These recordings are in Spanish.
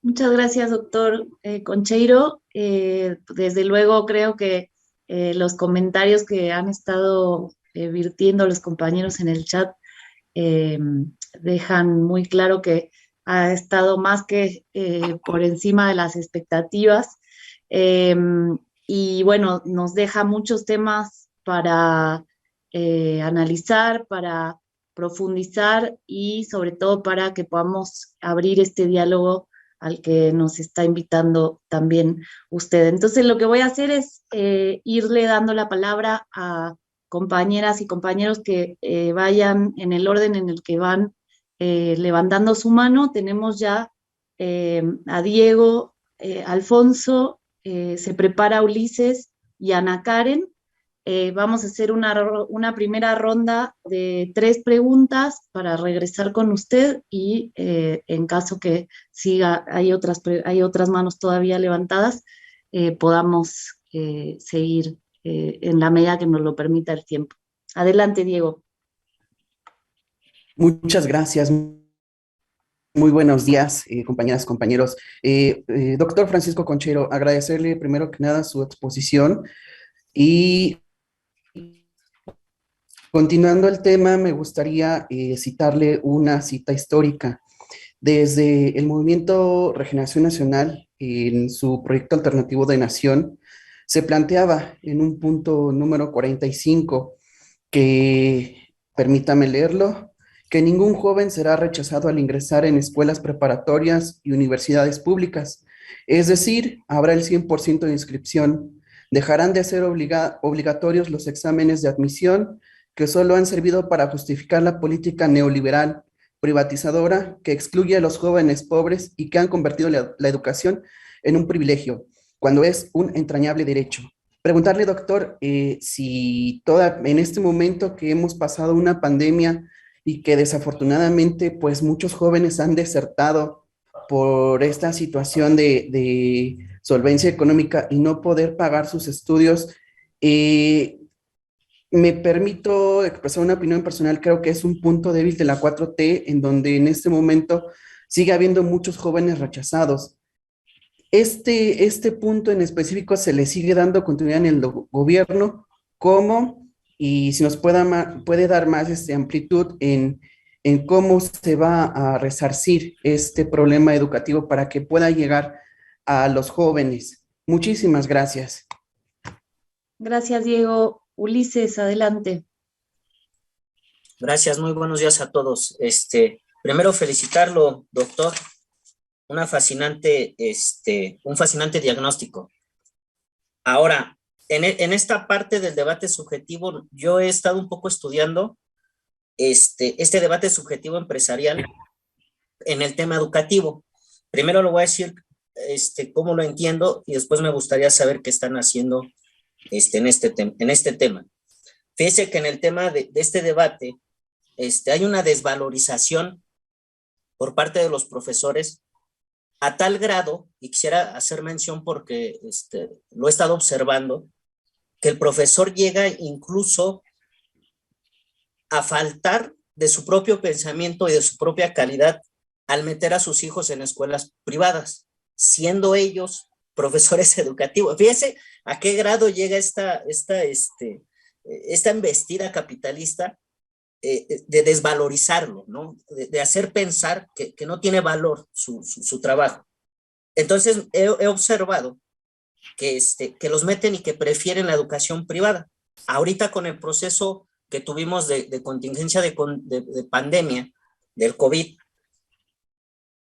Muchas gracias, doctor Concheiro. Desde luego creo que los comentarios que han estado virtiendo los compañeros en el chat eh, dejan muy claro que ha estado más que por encima de las expectativas. Eh, y bueno, nos deja muchos temas para analizar, para profundizar y sobre todo para que podamos abrir este diálogo al que nos está invitando también usted. Entonces, lo que voy a hacer es irle dando la palabra a compañeras y compañeros que vayan en el orden en el que van levantando su mano. Tenemos ya a Diego, Alfonso, se prepara Ulises y Ana Karen. Vamos a hacer una primera ronda de 3 preguntas para regresar con usted y en caso que siga, hay otras manos todavía levantadas, podamos seguir en la medida que nos lo permita el tiempo. Adelante, Diego. Muchas gracias. Muy buenos días, compañeras, compañeros. Doctor Francisco Conchero, agradecerle primero que nada su exposición y continuando el tema, me gustaría citarle una cita histórica. Desde el Movimiento Regeneración Nacional, en su proyecto alternativo de nación, se planteaba en un punto número 45 que, permítame leerlo, que ningún joven será rechazado al ingresar en escuelas preparatorias y universidades públicas. Es decir, habrá el 100% de inscripción. Dejarán de ser obligatorios los exámenes de admisión que solo han servido para justificar la política neoliberal privatizadora que excluye a los jóvenes pobres y que han convertido la educación en un privilegio, cuando es un entrañable derecho. Preguntarle, doctor, si en este momento que hemos pasado una pandemia y que desafortunadamente pues muchos jóvenes han desertado por esta situación de solvencia económica y no poder pagar sus estudios, me permito expresar una opinión personal, creo que es un punto débil de la 4T en donde en este momento sigue habiendo muchos jóvenes rechazados. Este punto en específico se le sigue dando continuidad en el gobierno, ¿cómo? Y si nos puede dar más amplitud en cómo se va a resarcir este problema educativo para que pueda llegar a los jóvenes. Muchísimas gracias. Gracias, Diego. Ulises, adelante. Gracias, muy buenos días a todos. Primero felicitarlo, doctor, un fascinante diagnóstico. Ahora, en esta parte del debate subjetivo, yo he estado un poco estudiando este debate subjetivo empresarial en el tema educativo. Primero lo voy a decir cómo lo entiendo y después me gustaría saber qué están haciendo en este tema. Fíjese que en el tema de este debate hay una desvalorización por parte de los profesores a tal grado, y quisiera hacer mención porque lo he estado observando, que el profesor llega incluso a faltar de su propio pensamiento y de su propia calidad al meter a sus hijos en escuelas privadas, siendo ellos profesores educativos. Fíjese a qué grado llega esta embestida capitalista de desvalorizarlo, ¿no? De hacer pensar que no tiene valor su trabajo. Entonces he observado que los meten y que prefieren la educación privada. Ahorita con el proceso que tuvimos de contingencia de pandemia, del COVID,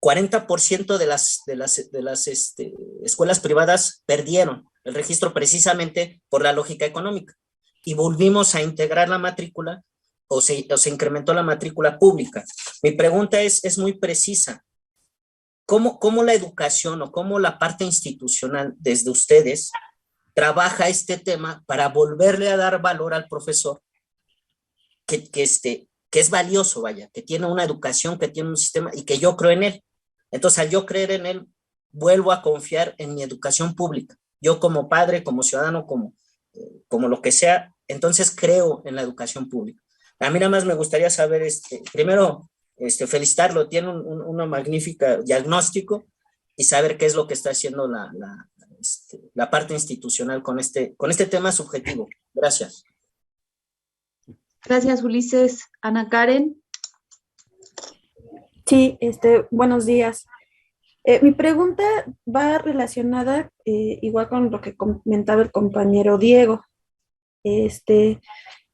40% de las escuelas privadas perdieron el registro precisamente por la lógica económica. Y volvimos a integrar la matrícula o se incrementó la matrícula pública. Mi pregunta es muy precisa. ¿Cómo la educación o cómo la parte institucional desde ustedes trabaja este tema para volverle a dar valor al profesor que es valioso, vaya, que tiene una educación, que tiene un sistema y que yo creo en él? Entonces, al yo creer en él, vuelvo a confiar en mi educación pública. Yo como padre, como ciudadano, como lo que sea, entonces creo en la educación pública. A mí nada más me gustaría saber, primero, felicitarlo, tiene una magnífica diagnóstico, y saber qué es lo que está haciendo la parte institucional con este tema subjetivo. Gracias. Gracias, Ulises. Ana Karen. Sí, buenos días. Mi pregunta va relacionada igual con lo que comentaba el compañero Diego.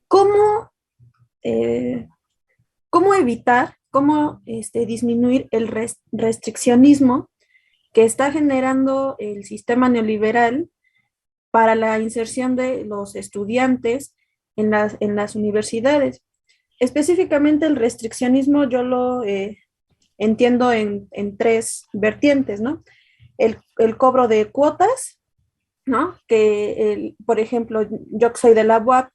¿Cómo, cómo evitar, cómo disminuir el restriccionismo que está generando el sistema neoliberal para la inserción de los estudiantes en las universidades? Específicamente el restriccionismo yo lo entiendo en tres vertientes, ¿no? El cobro de cuotas, ¿no? Que, por ejemplo, yo que soy de la UAP,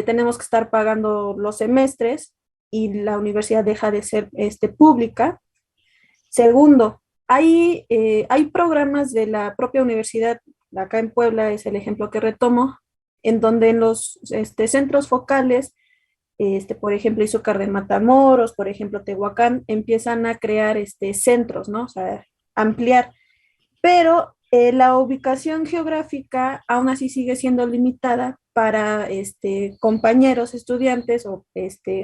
tenemos que estar pagando los semestres y la universidad deja de ser pública. Segundo, hay programas de la propia universidad, acá en Puebla es el ejemplo que retomo, en donde en los centros focales, por ejemplo, Izúcar de Matamoros, por ejemplo, Tehuacán, empiezan a crear centros, ¿no? O sea, ampliar. Pero la ubicación geográfica aún así sigue siendo limitada para compañeros, estudiantes o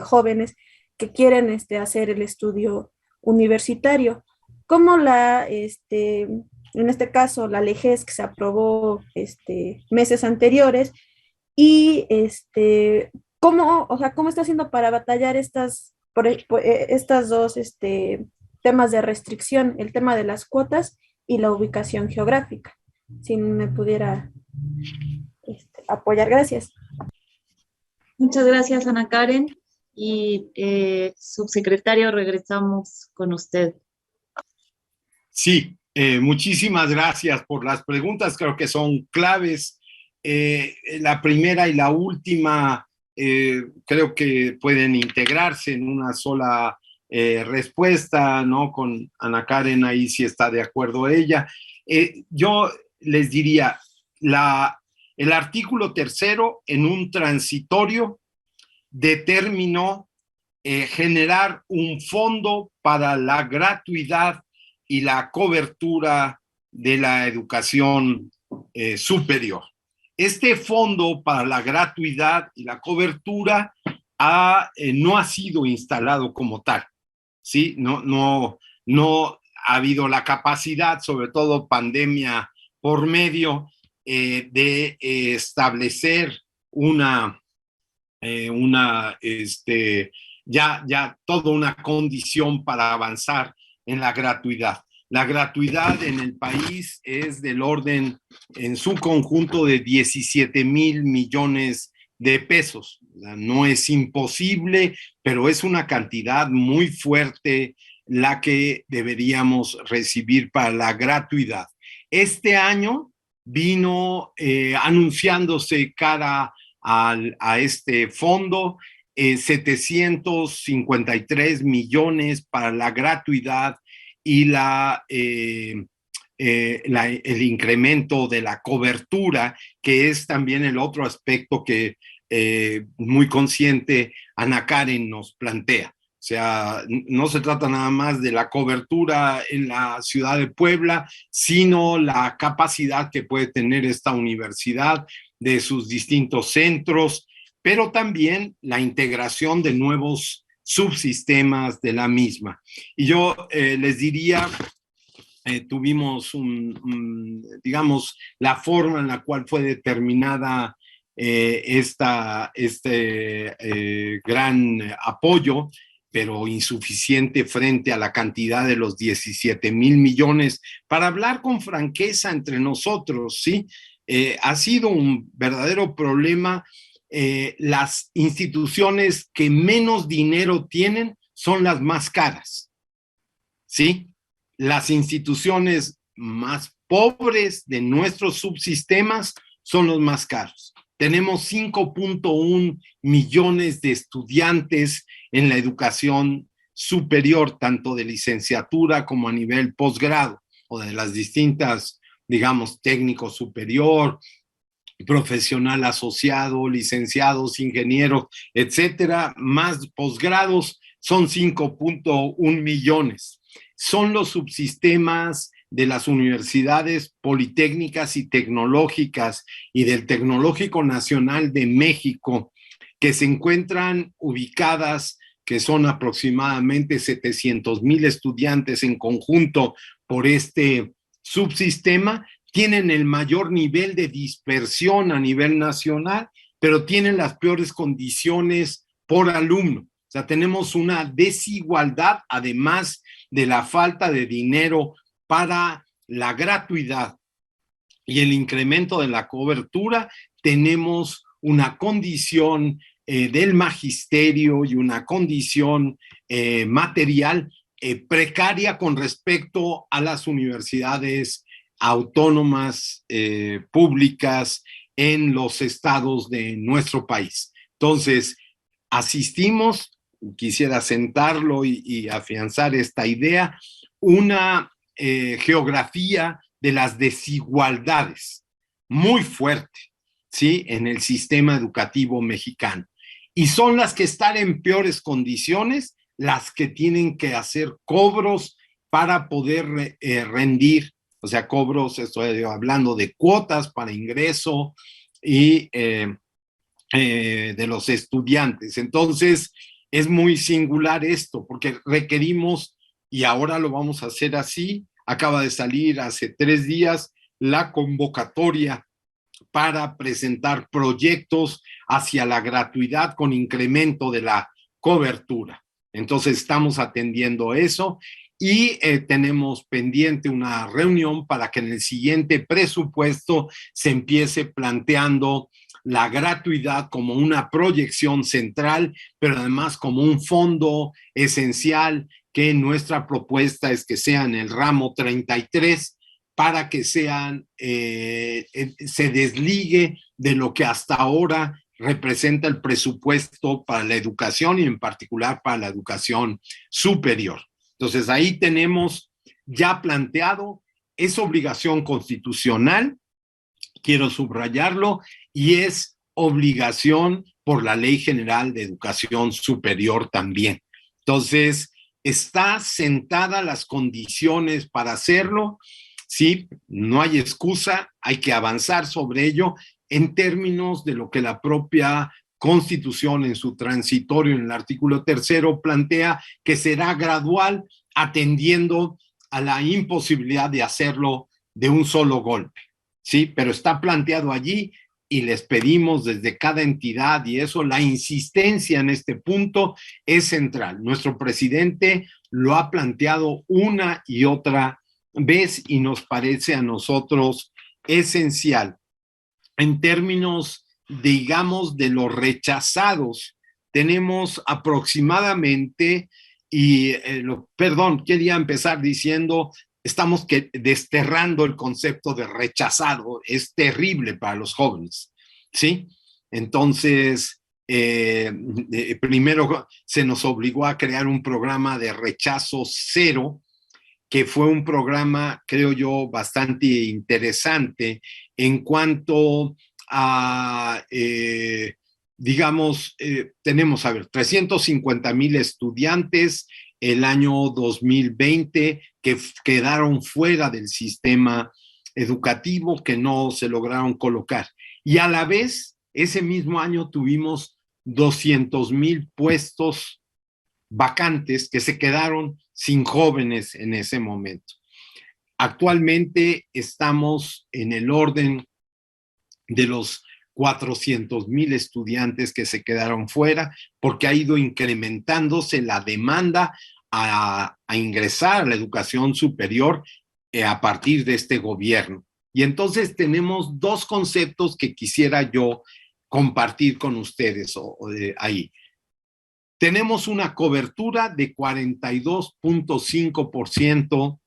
jóvenes que quieren hacer el estudio universitario. Como en este caso, la LEGES que se aprobó meses anteriores y ¿cómo, o sea, cómo está haciendo para batallar estas dos temas de restricción, el tema de las cuotas y la ubicación geográfica? Si me pudiera apoyar, gracias. Muchas gracias, Ana Karen. Y subsecretario, regresamos con usted. Sí, muchísimas gracias por las preguntas, creo que son claves. La primera y la última creo que pueden integrarse en una sola respuesta, ¿no? Con Ana Karen ahí sí está de acuerdo ella. Yo les diría, el artículo 3 en un transitorio determinó generar un fondo para la gratuidad y la cobertura de la educación superior. Este fondo para la gratuidad y la cobertura no ha sido instalado como tal, ¿sí? No ha habido la capacidad, sobre todo pandemia por medio, de establecer ya toda una condición para avanzar en la gratuidad. La gratuidad en el país es del orden, en su conjunto, de 17,000 millones de pesos. No es imposible, pero es una cantidad muy fuerte la que deberíamos recibir para la gratuidad. Este año vino anunciándose cara a este fondo 753 millones para la gratuidad y el incremento de la cobertura, que es también el otro aspecto que muy consciente Ana Karen nos plantea. O sea, no se trata nada más de la cobertura en la ciudad de Puebla, sino la capacidad que puede tener esta universidad de sus distintos centros, pero también la integración de nuevos subsistemas de la misma. Y yo les diría, tuvimos digamos, la forma en la cual fue determinada gran apoyo, pero insuficiente frente a la cantidad de los 17,000 millones. Para hablar con franqueza entre nosotros, ¿sí? Ha sido un verdadero problema. Las instituciones que menos dinero tienen son las más caras, ¿sí? Las instituciones más pobres de nuestros subsistemas son los más caros. Tenemos 5.1 millones de estudiantes en la educación superior, tanto de licenciatura como a nivel posgrado, o de las distintas, digamos, técnico superior, profesional asociado, licenciados, ingenieros, etcétera, más posgrados, son 5.1 millones. son los subsistemas de las universidades politécnicas y tecnológicas y del Tecnológico Nacional de México, que se encuentran ubicadas, que son aproximadamente 700,000 estudiantes en conjunto por este subsistema, tienen el mayor nivel de dispersión a nivel nacional, pero tienen las peores condiciones por alumno. O sea, tenemos una desigualdad, además de la falta de dinero para la gratuidad y el incremento de la cobertura. Tenemos una condición del magisterio y una condición material precaria con respecto a las universidades autónomas públicas en los estados de nuestro país. Entonces, asistimos, quisiera sentarlo y afianzar esta idea, una geografía de las desigualdades muy fuerte, ¿sí?, en el sistema educativo mexicano. Y son las que están en peores condiciones, las que tienen que hacer cobros para poder rendir, o sea, cobros, estoy hablando de cuotas para ingreso y de los estudiantes. Entonces, es muy singular esto, porque requerimos, y ahora lo vamos a hacer así, acaba de salir hace 3 días la convocatoria para presentar proyectos hacia la gratuidad con incremento de la cobertura. Entonces estamos atendiendo eso y tenemos pendiente una reunión para que en el siguiente presupuesto se empiece planteando la gratuidad como una proyección central, pero además como un fondo esencial, que nuestra propuesta es que sea en el ramo 33, para que sean, se desligue de lo que hasta ahora representa el presupuesto para la educación y en particular para la educación superior. Entonces ahí tenemos ya planteado, es obligación constitucional, quiero subrayarlo, y es obligación por la Ley General de Educación Superior también. Entonces, está sentada las condiciones para hacerlo, sí, no hay excusa, hay que avanzar sobre ello en términos de lo que la propia Constitución en su transitorio, en el artículo 3, plantea que será gradual, atendiendo a la imposibilidad de hacerlo de un solo golpe, ¿sí? Pero está planteado allí y les pedimos desde cada entidad, y eso, la insistencia en este punto es central. Nuestro presidente lo ha planteado una y otra vez y nos parece a nosotros esencial. En términos, digamos, de los rechazados, tenemos aproximadamente, quería empezar diciendo, estamos desterrando el concepto de rechazado, es terrible para los jóvenes, ¿sí? Entonces, primero se nos obligó a crear un programa de rechazo cero, que fue un programa, creo yo, bastante interesante en cuanto a, tenemos, 350,000 estudiantes el año 2020 que quedaron fuera del sistema educativo, que no se lograron colocar. Y a la vez, ese mismo año tuvimos 200,000 puestos vacantes que se quedaron sin jóvenes en ese momento. Actualmente estamos en el orden de los 400,000 estudiantes que se quedaron fuera, porque ha ido incrementándose la demanda a ingresar a la educación superior a partir de este gobierno. Y entonces tenemos 2 conceptos que quisiera yo compartir con ustedes ahí. Tenemos una cobertura de 42.5%,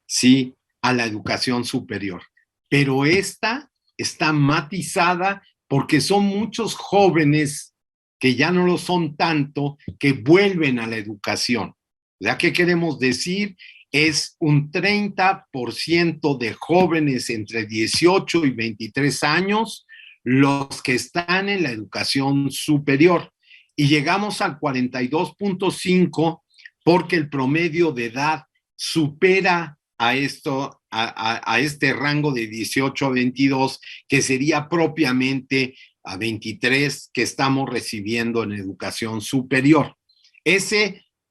sí, a la educación superior, pero esta está matizada porque son muchos jóvenes que ya no lo son tanto, que vuelven a la educación. ¿Ya qué queremos decir? Es un 30% de jóvenes entre 18 y 23 años los que están en la educación superior. Y llegamos al 42.5 porque el promedio de edad supera a este rango de 18 a 22, que sería propiamente a 23 que estamos recibiendo en educación superior.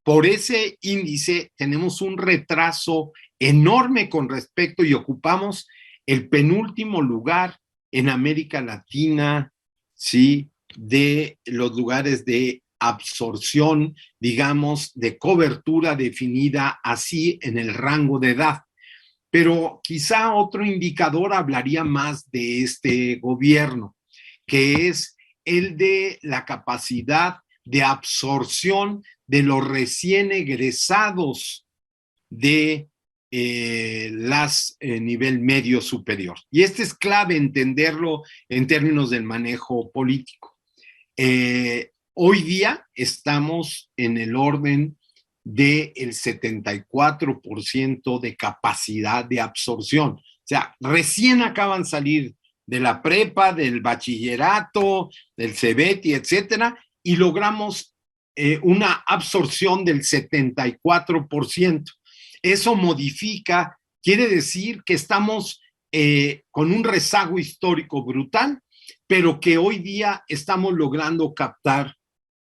Por ese índice tenemos un retraso enorme con respecto y ocupamos el penúltimo lugar en América Latina, ¿sí?, de los lugares de absorción, digamos, de cobertura definida así en el rango de edad. Pero quizá otro indicador hablaría más de este gobierno, que es el de la capacidad de absorción de los recién egresados de nivel medio superior. Y es clave entenderlo en términos del manejo político. Hoy día estamos en el orden del 74% de capacidad de absorción. O sea, recién acaban de salir de la prepa, del bachillerato, del CEBETI, etcétera, y logramos una absorción del 74%. Eso modifica, quiere decir que estamos con un rezago histórico brutal, pero que hoy día estamos logrando captar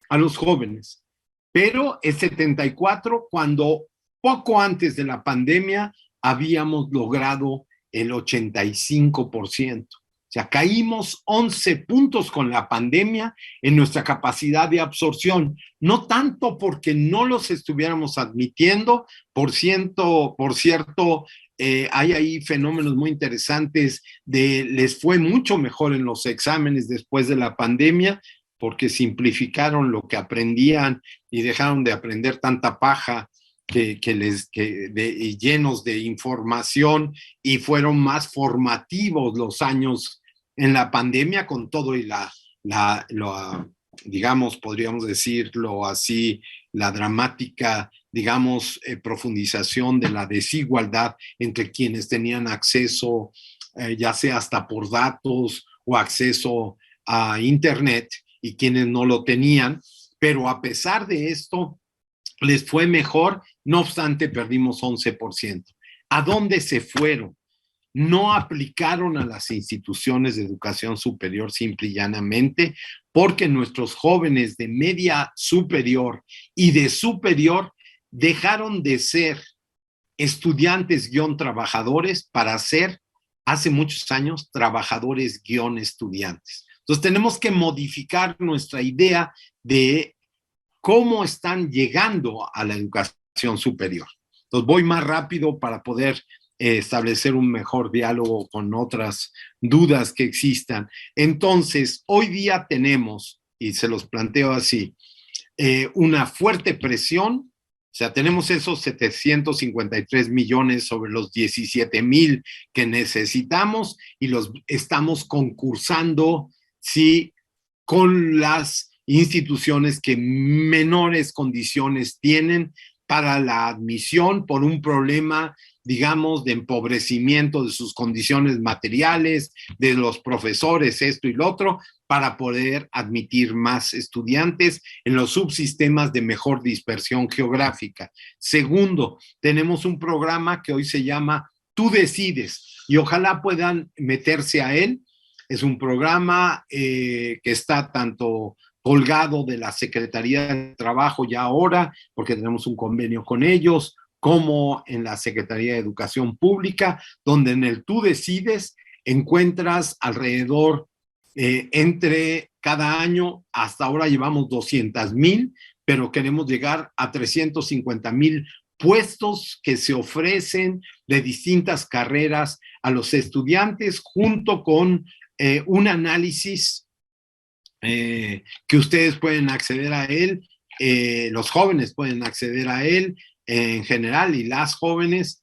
a los jóvenes. Pero el 74, cuando poco antes de la pandemia habíamos logrado el 85%. O sea, caímos 11 puntos con la pandemia en nuestra capacidad de absorción. No tanto porque no los estuviéramos admitiendo, por cierto, hay ahí fenómenos muy interesantes les fue mucho mejor en los exámenes después de la pandemia, porque simplificaron lo que aprendían y dejaron de aprender tanta paja llenos de información, y fueron más formativos los años en la pandemia con todo y digamos, podríamos decirlo así, la dramática, digamos, profundización de la desigualdad entre quienes tenían acceso, ya sea hasta por datos o acceso a Internet, y quienes no lo tenían. Pero a pesar de esto, les fue mejor, no obstante perdimos 11%. ¿A dónde se fueron? No aplicaron a las instituciones de educación superior simple y llanamente porque nuestros jóvenes de media superior y de superior dejaron de ser estudiantes-trabajadores para ser, hace muchos años, trabajadores-estudiantes. Entonces tenemos que modificar nuestra idea de cómo están llegando a la educación superior. Entonces voy más rápido para poder establecer un mejor diálogo con otras dudas que existan. Entonces, hoy día tenemos, y se los planteo así, una fuerte presión. O sea, tenemos esos 753 millones sobre los 17,000 que necesitamos, y los estamos concursando, sí, con las instituciones que menores condiciones tienen para la admisión por un problema, digamos, de empobrecimiento de sus condiciones materiales, de los profesores, esto y lo otro, para poder admitir más estudiantes en los subsistemas de mejor dispersión geográfica. Segundo, tenemos un programa que hoy se llama Tú Decides, y ojalá puedan meterse a él. Es un programa que está tanto colgado de la Secretaría de Trabajo ya ahora, porque tenemos un convenio con ellos, como en la Secretaría de Educación Pública, donde en el Tú Decides encuentras alrededor, entre cada año, hasta ahora llevamos 200,000, pero queremos llegar a 350,000 puestos que se ofrecen de distintas carreras a los estudiantes, junto con un análisis que ustedes pueden acceder a él, los jóvenes pueden acceder a él en general, y las jóvenes,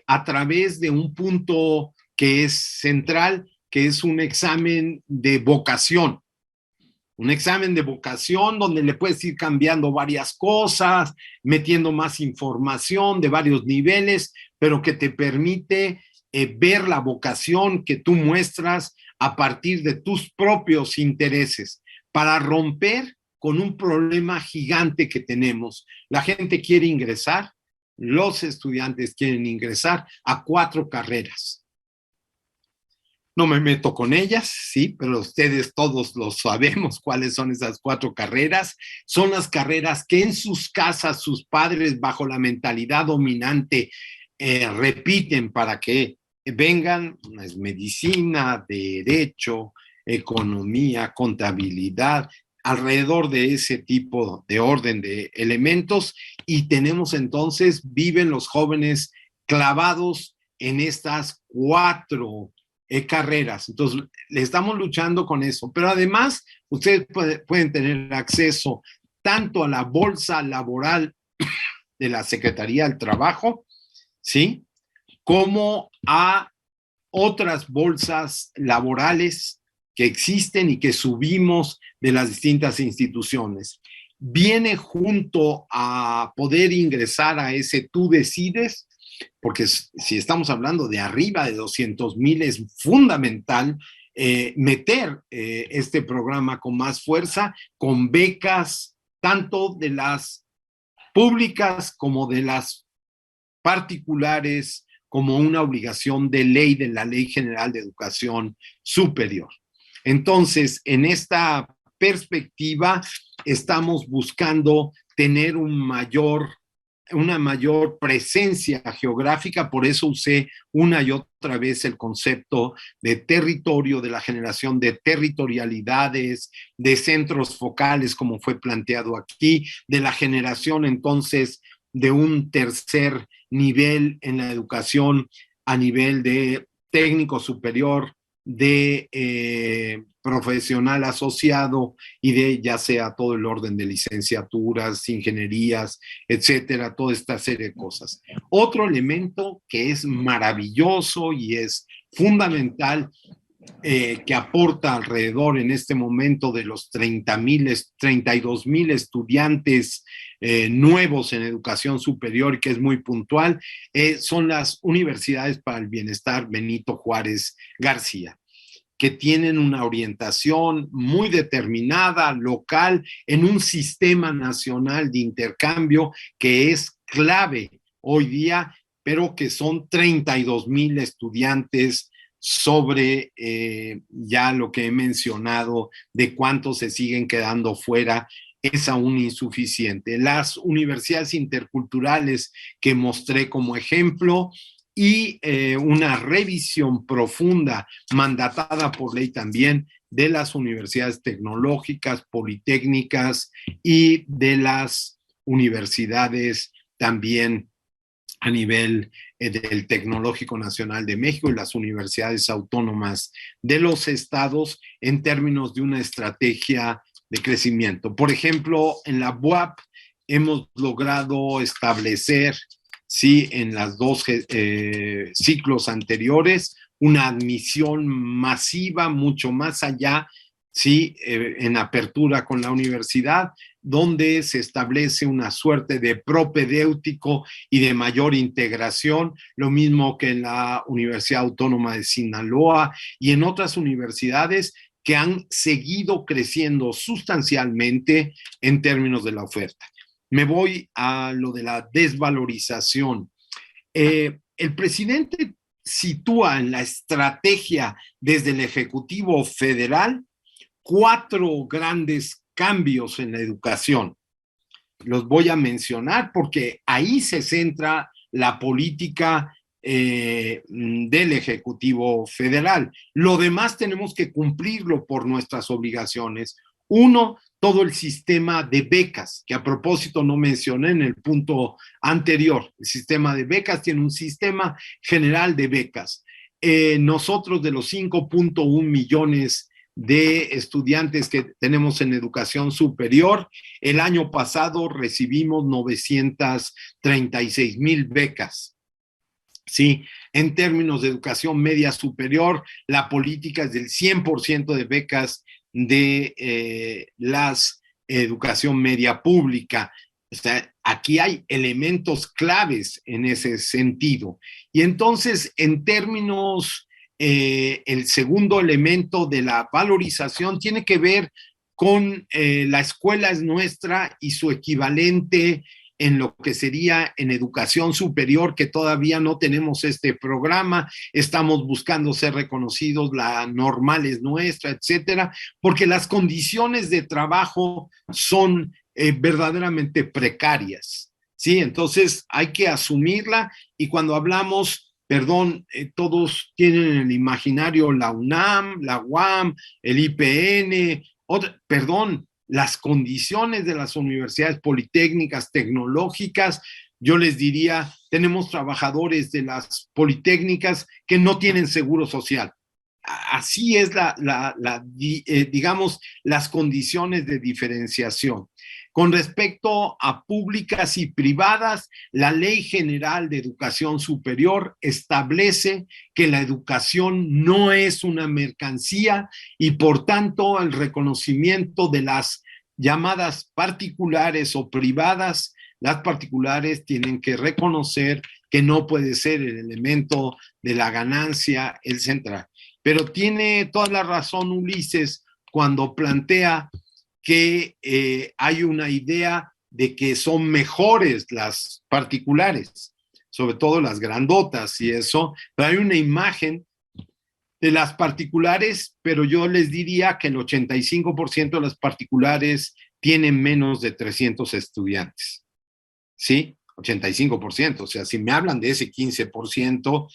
a través de un punto que es central, que es un examen de vocación. Un examen de vocación donde le puedes ir cambiando varias cosas, metiendo más información de varios niveles, pero que te permite ver la vocación que tú muestras a partir de tus propios intereses, para romper con un problema gigante que tenemos. La gente quiere ingresar, los estudiantes quieren ingresar a 4 carreras. No me meto con ellas, sí, pero ustedes todos lo sabemos cuáles son esas 4 carreras. Son las carreras que en sus casas sus padres, bajo la mentalidad dominante, repiten para que vengan. Es medicina, derecho, economía, contabilidad, alrededor de ese tipo de orden de elementos, y tenemos entonces, viven los jóvenes clavados en estas 4 carreras. Entonces, le estamos luchando con eso, pero además ustedes pueden tener acceso tanto a la bolsa laboral de la Secretaría del Trabajo, ¿sí?, como a otras bolsas laborales que existen y que subimos de las distintas instituciones. Viene junto a poder ingresar a ese Tú Decides, porque si estamos hablando de arriba de 200,000, es fundamental meter este programa con más fuerza, con becas tanto de las públicas como de las particulares, como una obligación de ley de la Ley General de Educación Superior. Entonces, en esta perspectiva, estamos buscando tener una mayor presencia geográfica. Por eso usé una y otra vez el concepto de territorio, de la generación de territorialidades, de centros focales, como fue planteado aquí, de la generación entonces de un tercer nivel en la educación a nivel de técnico superior, de profesional asociado y de ya sea todo el orden de licenciaturas, ingenierías, etcétera, toda esta serie de cosas. Otro elemento que es maravilloso y es fundamental, que aporta alrededor en este momento de los 32,000 estudiantes nuevos en educación superior, que es muy puntual, son las Universidades para el Bienestar Benito Juárez García, que tienen una orientación muy determinada, local, en un sistema nacional de intercambio que es clave hoy día, pero que son 32,000 estudiantes sobre ya lo que he mencionado de cuántos se siguen quedando fuera, es aún insuficiente. Las universidades interculturales que mostré como ejemplo y una revisión profunda, mandatada por ley también, de las universidades tecnológicas, politécnicas y de las universidades también a nivel del Tecnológico Nacional de México y las universidades autónomas de los estados en términos de una estrategia de crecimiento. Por ejemplo, en la UAP hemos logrado establecer, sí, en las 2 ciclos anteriores, una admisión masiva, mucho más allá, sí, en apertura con la universidad, donde se establece una suerte de propedéutico y de mayor integración, lo mismo que en la Universidad Autónoma de Sinaloa y en otras universidades que han seguido creciendo sustancialmente en términos de la oferta. Me voy a lo de la desvalorización. El presidente sitúa en la estrategia desde el Ejecutivo Federal 4 grandes cambios en la educación. Los voy a mencionar porque ahí se centra la política del Ejecutivo Federal. Lo demás tenemos que cumplirlo por nuestras obligaciones. 1, todo el sistema de becas, que a propósito no mencioné en el punto anterior. El sistema de becas tiene un sistema general de becas. Nosotros, de los 5.1 millones de estudiantes que tenemos en educación superior, el año pasado recibimos 936,000 becas. Sí, en términos de educación media superior, la política es del 100% de becas de la educación media pública. O sea, aquí hay elementos claves en ese sentido. Y entonces, en términos, el segundo elemento de la valorización tiene que ver con la escuela es nuestra y su equivalente en lo que sería en educación superior, que todavía no tenemos este programa, estamos buscando ser reconocidos, la normal es nuestra, etcétera, porque las condiciones de trabajo son verdaderamente precarias, ¿sí? Entonces hay que asumirla, y cuando hablamos, perdón, todos tienen en el imaginario la UNAM, la UAM, el IPN, perdón, las condiciones de las universidades politécnicas, tecnológicas. Yo les diría, tenemos trabajadores de las politécnicas que no tienen seguro social. Así es digamos, las condiciones de diferenciación. Con respecto a públicas y privadas, la Ley General de Educación Superior establece que la educación no es una mercancía, y por tanto el reconocimiento de las llamadas particulares o privadas, las particulares tienen que reconocer que no puede ser el elemento de la ganancia el central. Pero tiene toda la razón Ulises cuando plantea que hay una idea de que son mejores las particulares, sobre todo las grandotas y eso, pero hay una imagen de las particulares, pero yo les diría que el 85% de las particulares tienen menos de 300 estudiantes, ¿sí? 85%, o sea, si me hablan de ese 15%,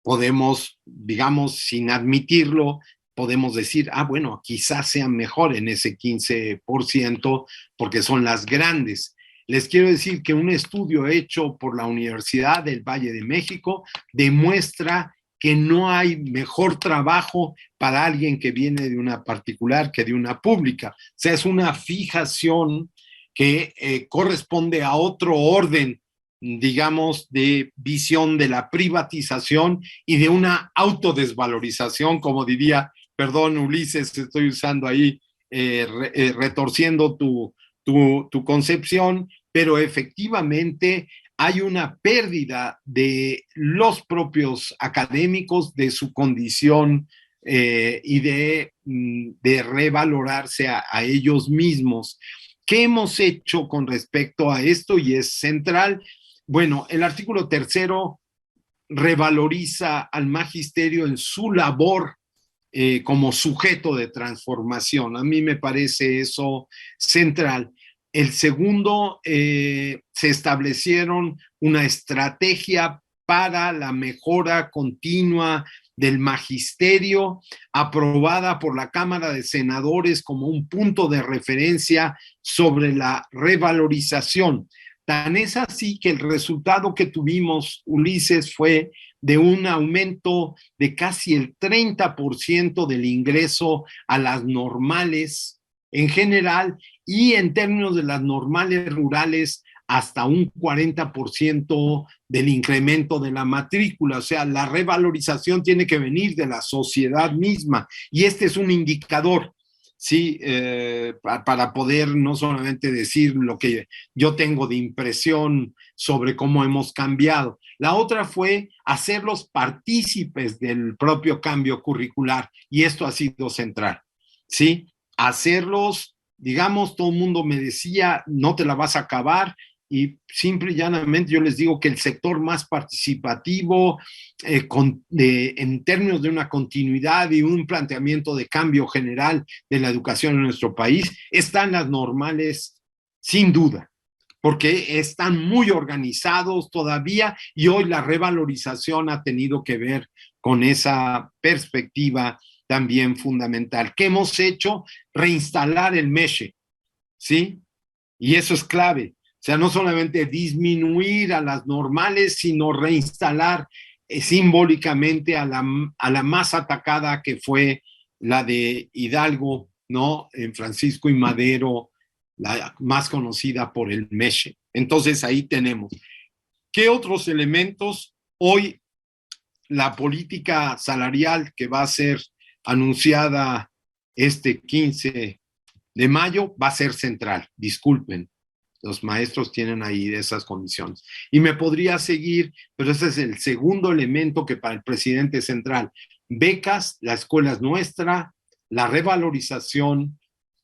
podemos, digamos, sin admitirlo, podemos decir, bueno, quizás sea mejor en ese 15%, porque son las grandes. Les quiero decir que un estudio hecho por la Universidad del Valle de México demuestra que no hay mejor trabajo para alguien que viene de una particular que de una pública. O sea, es una fijación que corresponde a otro orden, digamos, de visión de la privatización y de una autodesvalorización, como diría, perdón Ulises, estoy usando ahí, retorciendo tu concepción, pero efectivamente hay una pérdida de los propios académicos, de su condición y de revalorarse a ellos mismos. ¿Qué hemos hecho con respecto a esto? Y es central. Bueno, el artículo 3º revaloriza al magisterio en su labor como sujeto de transformación. A mí me parece eso central. El segundo, se establecieron una estrategia para la mejora continua del magisterio, aprobada por la Cámara de Senadores como un punto de referencia sobre la revalorización. Tan es así que el resultado que tuvimos, Ulises, fue de un aumento de casi el 30% del ingreso a las normales en general, y en términos de las normales rurales, hasta un 40% del incremento de la matrícula. O sea, la revalorización tiene que venir de la sociedad misma, y este es un indicador, ¿sí? Para poder no solamente decir lo que yo tengo de impresión sobre cómo hemos cambiado. La otra fue hacerlos partícipes del propio cambio curricular, y esto ha sido central, ¿sí? Hacerlos, digamos, todo el mundo me decía, no te la vas a acabar, y simple y llanamente yo les digo que el sector más participativo en términos de una continuidad y un planteamiento de cambio general de la educación en nuestro país están las normales, sin duda, porque están muy organizados todavía, y hoy la revalorización ha tenido que ver con esa perspectiva también fundamental. ¿Qué hemos hecho? Reinstalar el MESHE, ¿sí? Y eso es clave. O sea, no solamente disminuir a las normales, sino reinstalar simbólicamente a la más atacada, que fue la de Hidalgo, ¿no? En Francisco y Madero, la más conocida por el MESHE. Entonces ahí tenemos. ¿Qué otros elementos? Hoy la política salarial que va a ser anunciada este 15 de mayo va a ser central. Disculpen, los maestros tienen ahí esas condiciones. Y me podría seguir, pero ese es el segundo elemento que para el presidente es central. Becas, la escuela es nuestra, la revalorización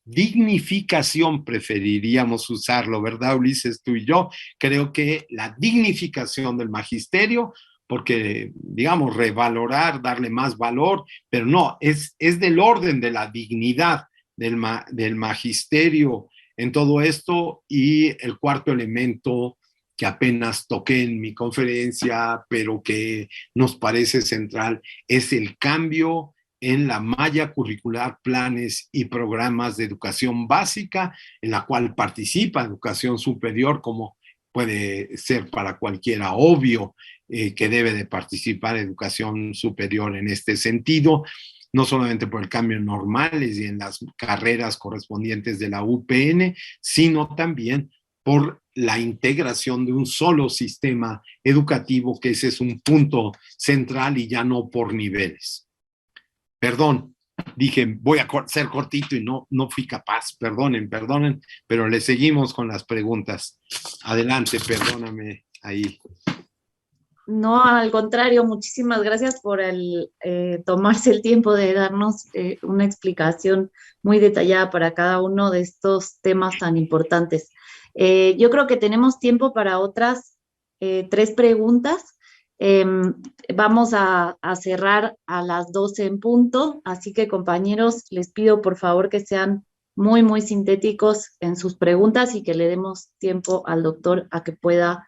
dignificación preferiríamos usarlo, ¿verdad, Ulises? Tú y yo. Creo que la dignificación del magisterio, porque, digamos, revalorar, darle más valor, pero no, es del orden de la dignidad del magisterio en todo esto. Y el cuarto elemento que apenas toqué en mi conferencia, pero que nos parece central, es el cambio en la malla curricular, planes y programas de educación básica, en la cual participa educación superior, como puede ser para cualquiera obvio que debe de participar educación superior en este sentido, no solamente por el cambio en normales y en las carreras correspondientes de la UPN, sino también por la integración de un solo sistema educativo, que ese es un punto central y ya no por niveles. Perdón, dije, voy a ser cortito y no fui capaz, perdonen, pero le seguimos con las preguntas. Adelante, perdóname ahí. No, al contrario, muchísimas gracias por tomarse el tiempo de darnos una explicación muy detallada para cada uno de estos temas tan importantes. Yo creo que tenemos tiempo para otras 3 preguntas. Vamos a cerrar a las 12 en punto, así que compañeros, les pido por favor que sean muy, muy sintéticos en sus preguntas y que le demos tiempo al doctor a que pueda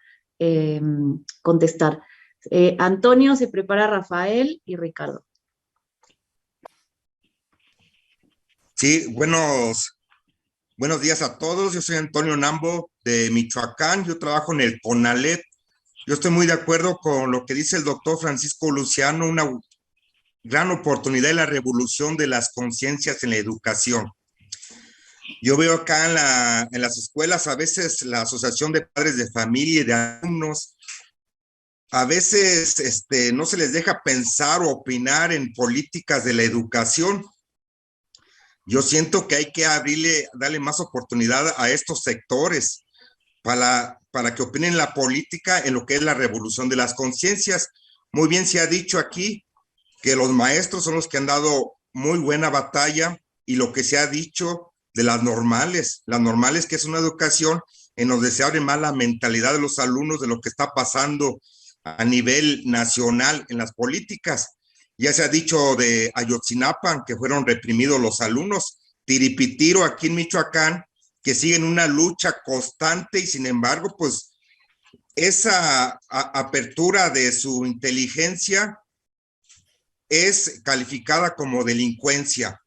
contestar. Antonio, se prepara Rafael y Ricardo. Sí, buenos días a todos. Yo soy Antonio Nambo de Michoacán. Yo trabajo en el CONALEP. Yo estoy muy de acuerdo con lo que dice el doctor Francisco Luciano, una gran oportunidad en la revolución de las conciencias en la educación. Yo veo acá en las escuelas, a veces la Asociación de Padres de Familia y de Alumnos, a veces no se les deja pensar o opinar en políticas de la educación. Yo siento que hay que darle más oportunidad a estos sectores para que opinen la política en lo que es la revolución de las conciencias. Muy bien se ha dicho aquí que los maestros son los que han dado muy buena batalla, y lo que se ha dicho de las normales que es una educación en donde se abre más la mentalidad de los alumnos de lo que está pasando a nivel nacional en las políticas. Ya se ha dicho de Ayotzinapa, que fueron reprimidos los alumnos, Tiripitiro aquí en Michoacán, que siguen una lucha constante, y sin embargo, pues esa apertura de su inteligencia es calificada como delincuencia.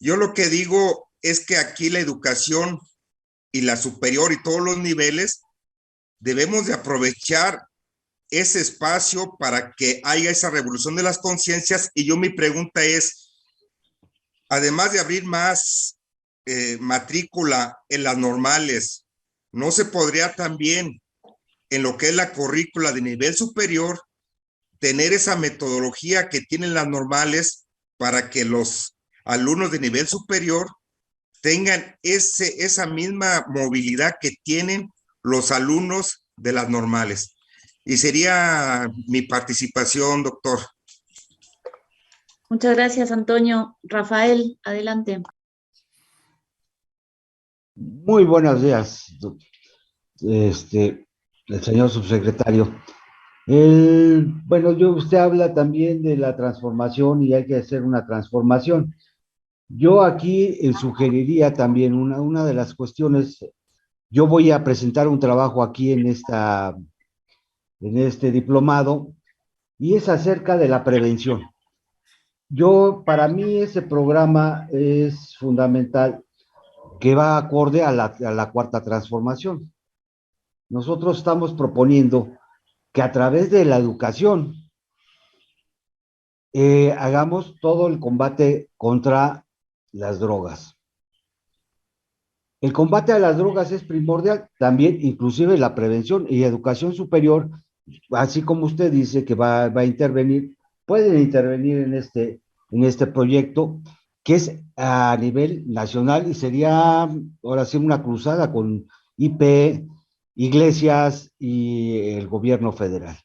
Yo lo que digo es que aquí la educación y la superior y todos los niveles debemos de aprovechar ese espacio para que haya esa revolución de las conciencias. Y mi pregunta es, además de abrir más matrícula en las normales, ¿no se podría también, en lo que es la currícula de nivel superior, tener esa metodología que tienen las normales para que los alumnos de nivel superior tengan esa misma movilidad que tienen los alumnos de las normales? Y sería mi participación, doctor. Muchas gracias, Antonio. Rafael, adelante. Muy buenos días, el señor subsecretario. Bueno, usted habla también de la transformación y hay que hacer una transformación. Yo aquí sugeriría también una de las cuestiones. Yo voy a presentar un trabajo aquí en este diplomado, y es acerca de la prevención. Para mí ese programa es fundamental, que va acorde a la cuarta transformación. Nosotros estamos proponiendo que a través de la educación hagamos todo el combate contra las drogas. El combate a las drogas es primordial, también inclusive la prevención y educación superior, así como usted dice que va a intervenir, pueden intervenir en este proyecto, que es a nivel nacional, y sería ahora sí una cruzada con IP, iglesias y el gobierno federal.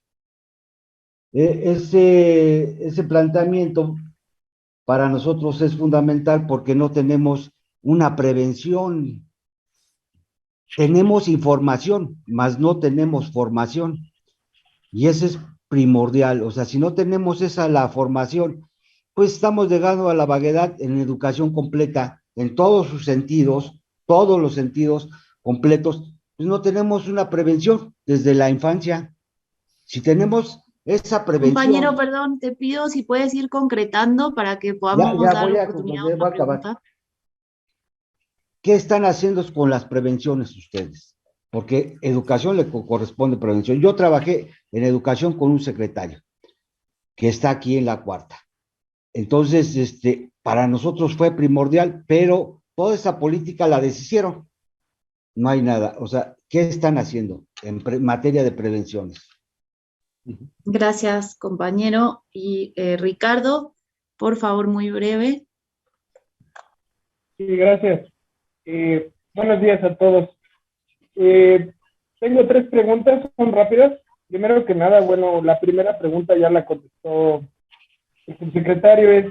Ese planteamiento para nosotros es fundamental porque no tenemos una prevención. Tenemos información, mas no tenemos formación. Y eso es primordial. O sea, si no tenemos la formación, pues estamos llegando a la vaguedad en educación completa, en todos sus sentidos, todos los sentidos completos. Pues no tenemos una prevención desde la infancia. Si tenemos esa Compañero, prevención, perdón, te pido si puedes ir concretando para que podamos ya dar voy a oportunidad a concluir, voy otra a acabar. pregunta. ¿Qué están haciendo con las prevenciones ustedes? Porque educación le corresponde prevención. Yo trabajé en educación con un secretario que está aquí en la cuarta. Entonces, para nosotros fue primordial, pero toda esa política la deshicieron. No hay nada. O sea, ¿qué están haciendo en materia de prevenciones? Gracias, compañero. Y Ricardo, por favor, muy breve. Sí, gracias. Buenos días a todos. Tengo 3 preguntas, son rápidas. Primero que nada, bueno, la primera pregunta ya la contestó el subsecretario, es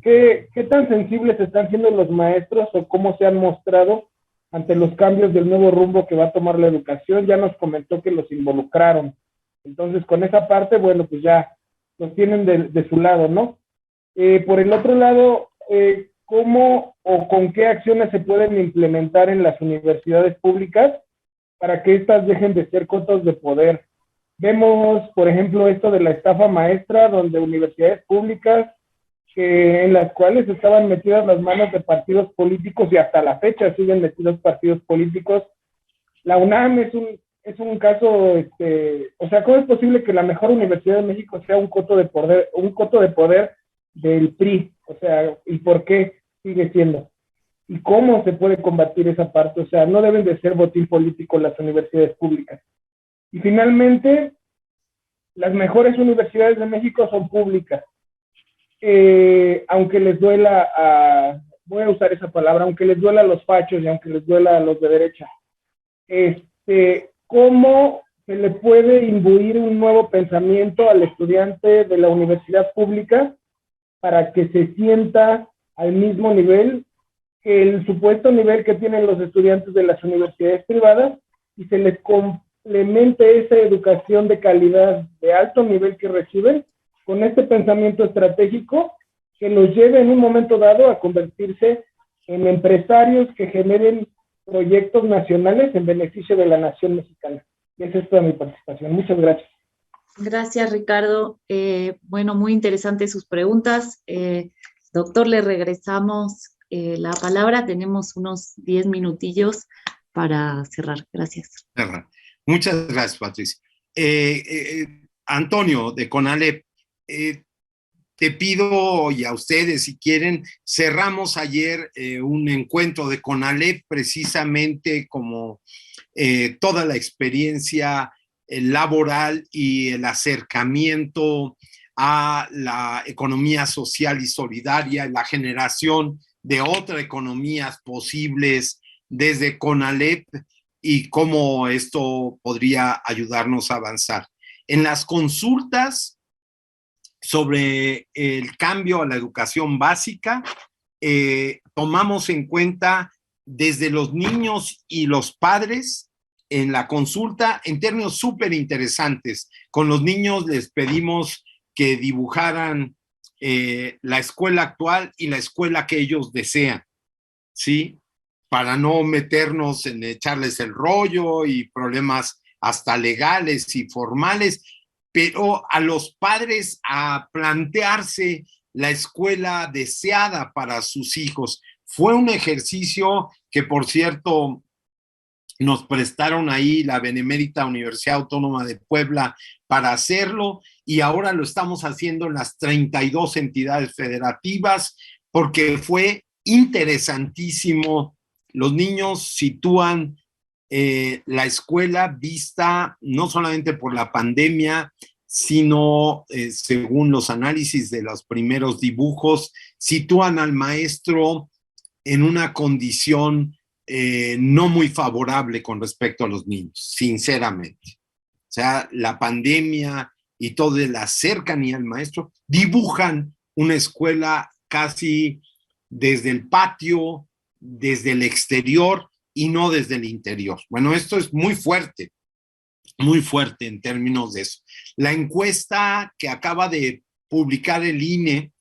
¿qué tan sensibles están siendo los maestros o cómo se han mostrado ante los cambios del nuevo rumbo que va a tomar la educación? Ya nos comentó que los involucraron. Entonces, con esa parte, bueno, pues ya los tienen de su lado, ¿no? Por el otro lado, ¿cómo o con qué acciones se pueden implementar en las universidades públicas para que éstas dejen de ser cotos de poder? Vemos, por ejemplo, esto de la estafa maestra, donde universidades públicas en las cuales estaban metidas las manos de partidos políticos y hasta la fecha siguen metidos partidos políticos. La UNAM es un caso, o sea, ¿cómo es posible que la mejor universidad de México sea un coto de poder del PRI? O sea, ¿y por qué sigue siendo? ¿Y cómo se puede combatir esa parte? O sea, no deben de ser botín político las universidades públicas. Y finalmente, las mejores universidades de México son públicas. Aunque les duela voy a usar esa palabra, aunque les duela a los fachos y aunque les duela a los de derecha. ¿Cómo se le puede imbuir un nuevo pensamiento al estudiante de la universidad pública para que se sienta al mismo nivel que el supuesto nivel que tienen los estudiantes de las universidades privadas y se les complemente esa educación de calidad de alto nivel que reciben con este pensamiento estratégico que los lleve en un momento dado a convertirse en empresarios que generen proyectos nacionales en beneficio de la nación mexicana? Y esa es toda mi participación. Muchas gracias. Gracias, Ricardo. Bueno, muy interesantes sus preguntas. Doctor, le regresamos la palabra. Tenemos unos 10 minutillos para cerrar. Gracias. Muchas gracias, Patricia. Antonio, de CONALEP, te pido, y a ustedes si quieren, cerramos ayer un encuentro de CONALEP precisamente como toda la experiencia laboral y el acercamiento a la economía social y solidaria, la generación de otras economías posibles desde CONALEP y cómo esto podría ayudarnos a avanzar. En las consultas sobre el cambio a la educación básica, tomamos en cuenta desde los niños y los padres en la consulta en términos súper interesantes. Con los niños les pedimos que dibujaran la escuela actual y la escuela que ellos desean, ¿sí? Para no meternos en echarles el rollo y problemas hasta legales y formales, pero a los padres a plantearse la escuela deseada para sus hijos. Fue un ejercicio que, por cierto, nos prestaron ahí la Benemérita Universidad Autónoma de Puebla para hacerlo y ahora lo estamos haciendo en las 32 entidades federativas porque fue interesantísimo. Los niños sitúan la escuela vista no solamente por la pandemia, sino según los análisis de los primeros dibujos, sitúan al maestro en una condición no muy favorable con respecto a los niños, sinceramente. O sea, la pandemia y toda la cercanía al maestro dibujan una escuela casi desde el patio desde el exterior y no desde el interior. Bueno, esto es muy fuerte en términos de eso. La encuesta que acaba de publicar el INE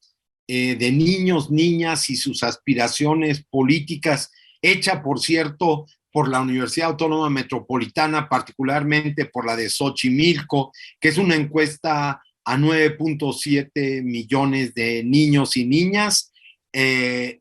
de niños, niñas y sus aspiraciones políticas, hecha, por cierto, por la Universidad Autónoma Metropolitana, particularmente por la de Xochimilco, que es una encuesta a 9.7 millones de niños y niñas,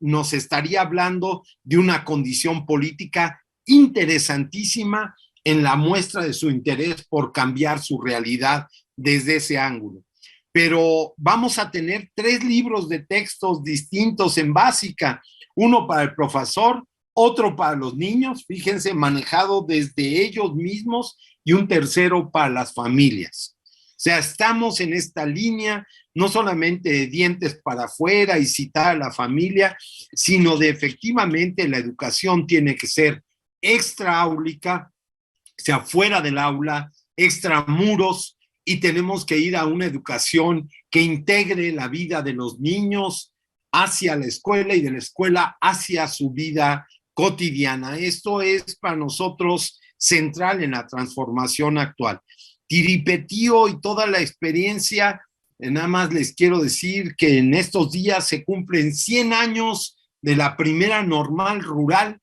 nos estaría hablando de una condición política interesantísima en la muestra de su interés por cambiar su realidad desde ese ángulo. Pero vamos a tener 3 libros de textos distintos en básica, uno para el profesor, otro para los niños, fíjense, manejado desde ellos mismos, y un tercero para las familias. O sea, estamos en esta línea, no solamente de dientes para afuera y citar a la familia, sino de efectivamente la educación tiene que ser extraáulica, o sea, fuera del aula, extramuros, y tenemos que ir a una educación que integre la vida de los niños hacia la escuela y de la escuela hacia su vida cotidiana. Esto es para nosotros central en la transformación actual. Tiripetío y toda la experiencia, nada más les quiero decir que en estos días se cumplen 100 años de la primera normal rural,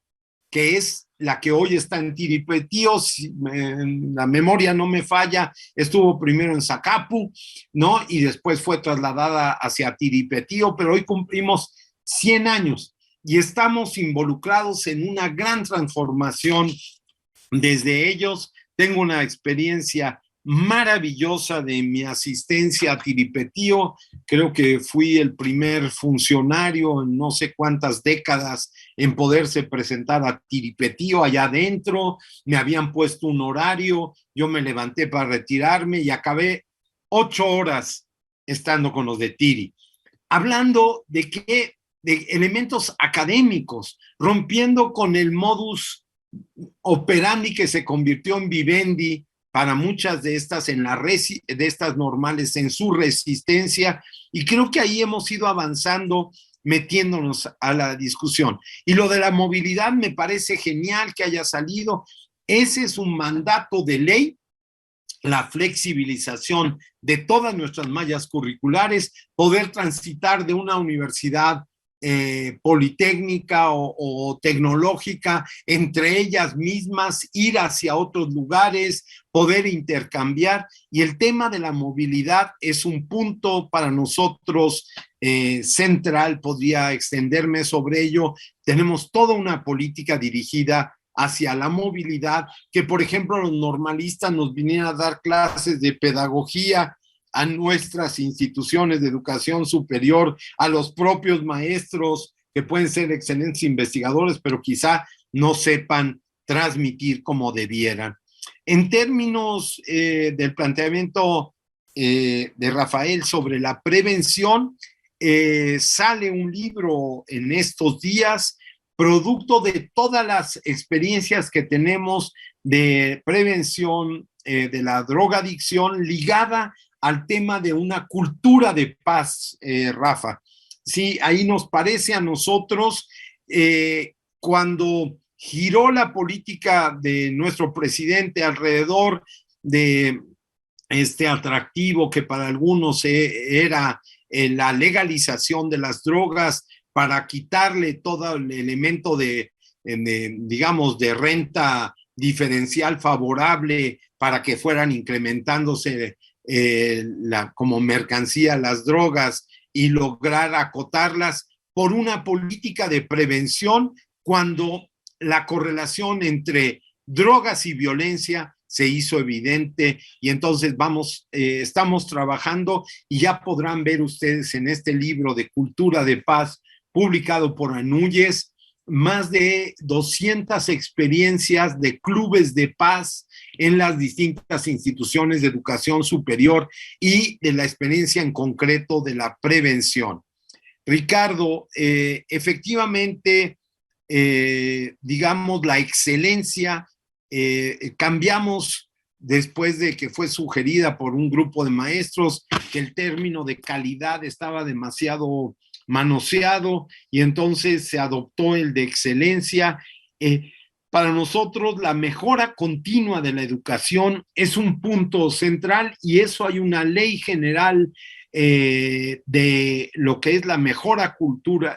que es la que hoy está en Tiripetío, si la memoria no me falla, estuvo primero en Zacapu, ¿no? Y después fue trasladada hacia Tiripetío, pero hoy cumplimos 100 años y estamos involucrados en una gran transformación desde ellos. Tengo una experiencia maravillosa de mi asistencia a Tiripetío. Creo que fui el primer funcionario en no sé cuántas décadas en poderse presentar a Tiripetío allá adentro. Me habían puesto un horario, yo me levanté para retirarme y acabé 8 horas estando con los de Tiri, hablando de elementos académicos, rompiendo con el modus operandi que se convirtió en vivendi para muchas de estas, de estas normales, en su resistencia, y creo que ahí hemos ido avanzando, metiéndonos a la discusión. Y lo de la movilidad me parece genial que haya salido. Ese es un mandato de ley, la flexibilización de todas nuestras mallas curriculares, poder transitar de una universidad politécnica o tecnológica, entre ellas mismas, ir hacia otros lugares, poder intercambiar. Y el tema de la movilidad es un punto para nosotros central, podría extenderme sobre ello. Tenemos toda una política dirigida hacia la movilidad, que por ejemplo los normalistas nos vinieran a dar clases de pedagogía a nuestras instituciones de educación superior, a los propios maestros que pueden ser excelentes investigadores, pero quizá no sepan transmitir como debieran. En términos del planteamiento de Rafael sobre la prevención, sale un libro en estos días, producto de todas las experiencias que tenemos de prevención de la drogadicción ligada al tema de una cultura de paz, Rafa. Sí, ahí nos parece a nosotros, cuando giró la política de nuestro presidente alrededor de este atractivo que para algunos era la legalización de las drogas para quitarle todo el elemento digamos, de renta diferencial favorable para que fueran incrementándose como mercancía las drogas y lograr acotarlas por una política de prevención, cuando la correlación entre drogas y violencia se hizo evidente. Y entonces estamos trabajando, y ya podrán ver ustedes en este libro de Cultura de Paz publicado por Anúyes, más de 200 experiencias de clubes de paz en las distintas instituciones de educación superior y de la experiencia en concreto de la prevención. Ricardo, efectivamente, digamos, la excelencia, cambiamos después de que fue sugerida por un grupo de maestros que el término de calidad estaba demasiado manoseado y entonces se adoptó el de excelencia. Para nosotros la mejora continua de la educación es un punto central y eso hay una ley general de lo que es la mejora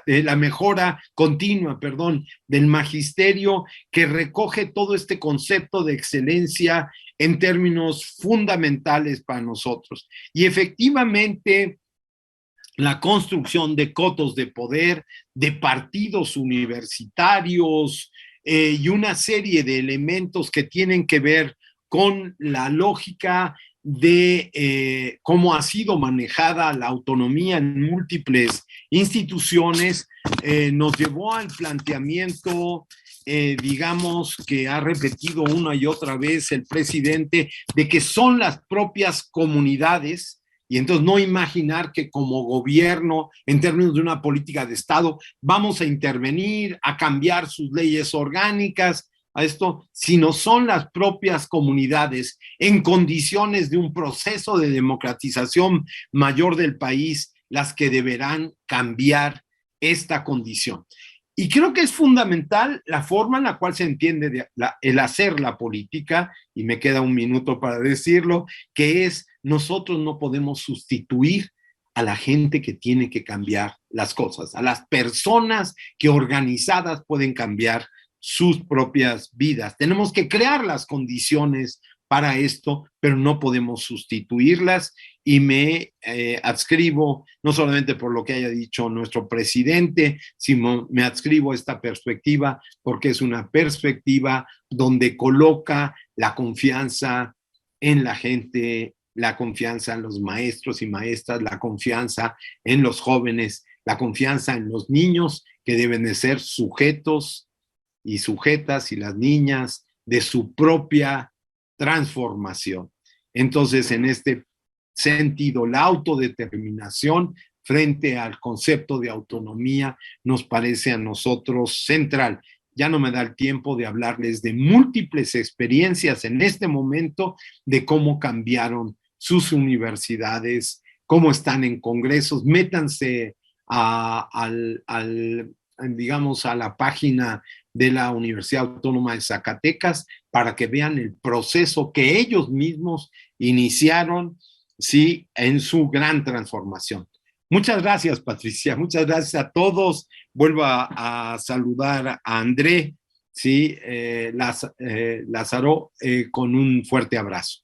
la mejora continua, perdón, del magisterio, que recoge todo este concepto de excelencia en términos fundamentales para nosotros. Y efectivamente, la construcción de cotos de poder, de partidos universitarios y una serie de elementos que tienen que ver con la lógica de cómo ha sido manejada la autonomía en múltiples instituciones, nos llevó al planteamiento, digamos, que ha repetido una y otra vez el presidente, de que son las propias comunidades. Y entonces no imaginar que como gobierno, en términos de una política de Estado, vamos a intervenir, a cambiar sus leyes orgánicas, a esto, sino son las propias comunidades en condiciones de un proceso de democratización mayor del país las que deberán cambiar esta condición. Y creo que es fundamental la forma en la cual se entiende el hacer la política, y me queda un minuto para decirlo, que es: nosotros no podemos sustituir a la gente que tiene que cambiar las cosas, a las personas que organizadas pueden cambiar sus propias vidas. Tenemos que crear las condiciones para esto, pero no podemos sustituirlas, y me adscribo, no solamente por lo que haya dicho nuestro presidente, sino me adscribo a esta perspectiva porque es una perspectiva donde coloca la confianza en la gente, la confianza en los maestros y maestras, la confianza en los jóvenes, la confianza en los niños, que deben de ser sujetos y sujetas, y las niñas de su propia transformación. Entonces, en este sentido, la autodeterminación frente al concepto de autonomía nos parece a nosotros central. Ya no me da el tiempo de hablarles de múltiples experiencias en este momento de cómo cambiaron sus universidades, cómo están en congresos. Métanse digamos, a la página de la Universidad Autónoma de Zacatecas para que vean el proceso que ellos mismos iniciaron, sí, en su gran transformación. Muchas gracias, Patricia. Muchas gracias a todos. Vuelvo a saludar a André, sí, Lázaro, con un fuerte abrazo.